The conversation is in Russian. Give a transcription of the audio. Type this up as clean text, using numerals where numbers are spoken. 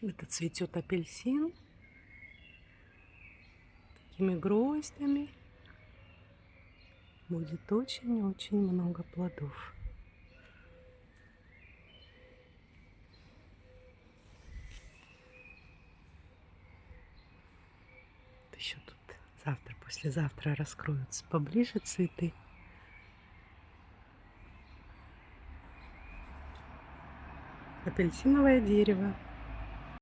Это цветет апельсин такими гроздями. Будет очень-очень много плодов. Еще тут завтра, послезавтра раскроются поближе цветы. Апельсиновое дерево.